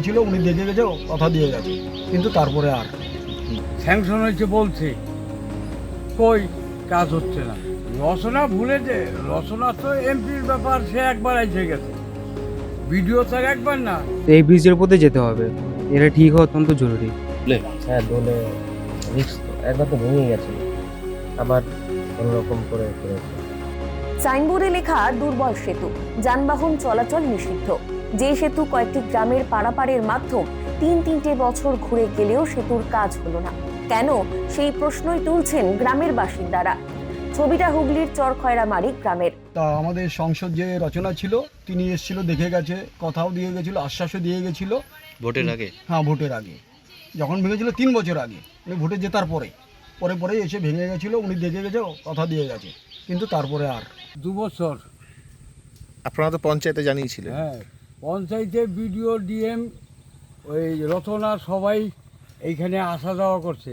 ভেঙেছিল, উনি দেখে গেছে, কথা দিয়ে গেছে, কিন্তু তারপরে আর স্যাংশন হয়েছে বলছে, কই কাজ হচ্ছে না। রচনা ভুলে যে, রচনা তো এমপির ব্যাপার, সে একবার এসে গেছে, ভিডিও তার একবার না। এই ব্রিজের উপরে যেতে হবে, এটা ঠিক হওয়া অত্যন্ত জরুরি। হ্যাঁ দোলে রিস্ক তো একবার তো ভেঙে গেছিল, আবার অন্যরকম করে করেছে। সাইনবোর্ডে লেখা দুর্বল সেতু, যানবাহন চলাচল নিষিদ্ধ। যে সেতু কয়েকটি গ্রামের পারাপারের মাধ্যম 3-3টে বছর ঘুরে গেলেও সেতুর কাজ হলো না কেন, সেই প্রশ্নই তুলছেন গ্রামের বাসিন্দারা। ছবিটা হুগলির চরখয়রামারি গ্রামের। তা আমাদের সংসদ যে রচনা ছিল, তিনি এসেছিল, দেখে গেছে, কথাও দিয়ে গেছিল, আশ্বাসও দিয়ে গেছিল ভোটের আগে। হ্যাঁ, ভোটের আগে, যখন ভেঙেছিল 3 বছর আগে, উনি ভোটে জেতার পরে পরে এসে ভেঙে গেছিল, উনি দেখে গেছে, কথা দিয়ে গেছে, কিন্তু তারপরে আর 2 বছর। আপনারা তো পঞ্চায়েতে জানিয়েছিলেন। হ্যাঁ, পঞ্চায়েতে বিডিও ডিএম ওই রচনা সবাই এইখানে আসা যাওয়া করছে,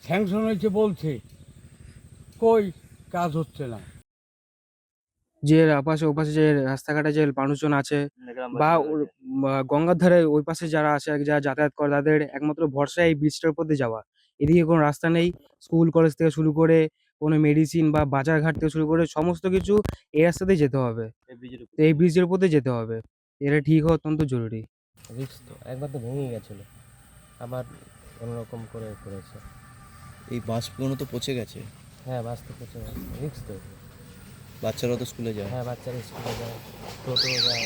স্যাংশন হয়েছে বলছে, কই কাজ হচ্ছে না। যে আপাশে ওপাশে যে রাস্তাঘাটে যে মানুষজন আছে বা গঙ্গার ধারে ওই পাশে যারা আছে, যারা যাতায়াত করে, তাদের একমাত্র ভরসা এই ব্রিজটার উপর দিয়ে যাওয়া। এদিকে কোনো রাস্তা নেই, স্কুল কলেজ থেকে শুরু করে কোনো মেডিসিন বা বাজারঘাট থেকে শুরু করে সমস্ত কিছু এই রাস্তাতেই যেতে হবে, তো এই ব্রিজের উপর দিয়ে যেতে হবে, এটা ঠিক হওয়া অত্যন্ত জরুরি। রিস্ক তো একবার তো ভেঙে গেছিল, আবার অন্যরকম করে করেছে। এই বাসগুলো তো পচে গেছে, হ্যাঁ বাস তো করছে, রিস্ক তো। বাচ্চারা তো স্কুলে যায়। হ্যাঁ বাচ্চারা স্কুলে যায়, টোটো যায়,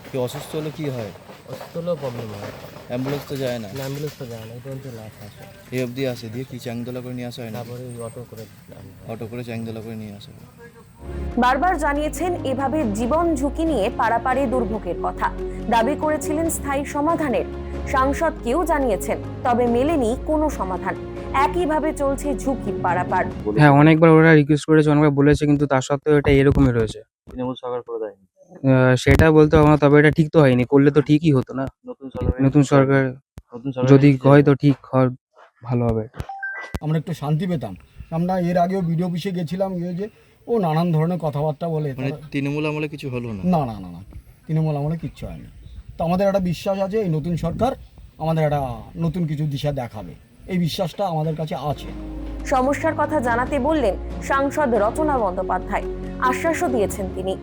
কেউ অসুস্থ হলে কি হয়? অসুস্থ হলেও প্রবলেম হয়। অ্যাম্বুলেন্স তো যায় না, অ্যাম্বুলেন্স তো যায় না, এই পর্যন্ত লাশ আসে, এই অবধি আসে, দিয়ে কি চ্যাংদোলা করে নিয়ে আসা হয় না? তারপরে ওই অটো করে অটো করে চ্যাংদোলা করে নিয়ে আসা হয়। বারবার জানিয়েছেন এভাবে জীবন ঝুঁকি নিয়ে পারাপারে দুর্ভোগের কথা, দাবি করেছিলেন স্থায়ী সমাধানের। সাংসদকেও জানিয়েছেন, তবে মেলেনি কোনো সমাধান। একইভাবে চলছে ঝুঁকির পারাপার। হ্যাঁ, অনেকবার ওরা রিকোয়েস্ট করেছে, অনেকবার বলেছে, কিন্তু তার সত্ত্বেও এটা এরকমই রয়েছে। তৃণমূল সরকার করে দেয়নি, সেটা বলতে হবে না, তবে এটা ঠিক তো হয়নি, করলে তো ঠিকই হতো না। নতুন সরকার যদি হয় তো ঠিক হয়, ভালো হবে। আমরা একটু শান্তি পেতাম। আমরা এর আগেও বিডিও অফিসে গেছিলাম, গিয়ে যে ও নানান ধরনের কথাবার্তা বলে, মানে তৃণমূল আমলে কিছু হলো না? না না না না, তৃণমূল আমলে কিচ্ছু হয়নি। তো আমাদের একটা বিশ্বাস আছে, এই নতুন সরকার আমাদের একটা নতুন কিছু দিশা দেখাবে, এই বিশ্বাসটা আমাদের কাছে আছে। সমস্যার কথা জানাতে বললেন সাংসদ রচনা বন্দ্যোপাধ্যায়, আশ্বাসও দিয়েছেন তিনি।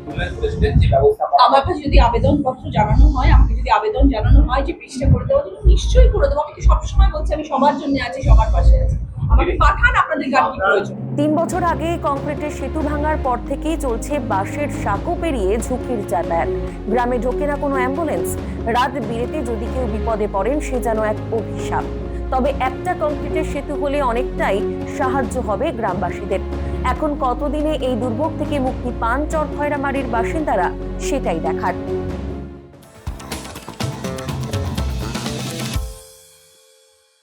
আমার কাছে যদি আবেদনপত্র জানানো হয়, আমাকে যদি আবেদন জানানো হয় যে ব্রিজটা করে দেওয়ার জন্য, নিশ্চয়ই করে দেবো। আমি তো সবসময় বলছি আমি সবার জন্য আছি, সবার পাশে আছি, আমাকে পাঠান, আপনাদের কার কি প্রয়োজন। 3 বছর আগে কংক্রিটের সেতু ভাঙার পর থেকেই চলছে বাঁশের সাঁকো পেরিয়ে ঝুঁকির যাতায়াত। গ্রামে ঢোকে না কোনো অ্যাম্বুলেন্স, রাত বিরেতে যদি কেউ বিপদে পড়েন সে যেন এক অভিশাপ। তবে একটা কংক্রিটের সেতু হলে অনেকটাই সাহায্য হবে গ্রামবাসীদের। এখন কতদিনে এই দুর্ভোগ থেকে মুক্তি পান চরখয়রামারির বাসিন্দারা, সেটাই দেখার।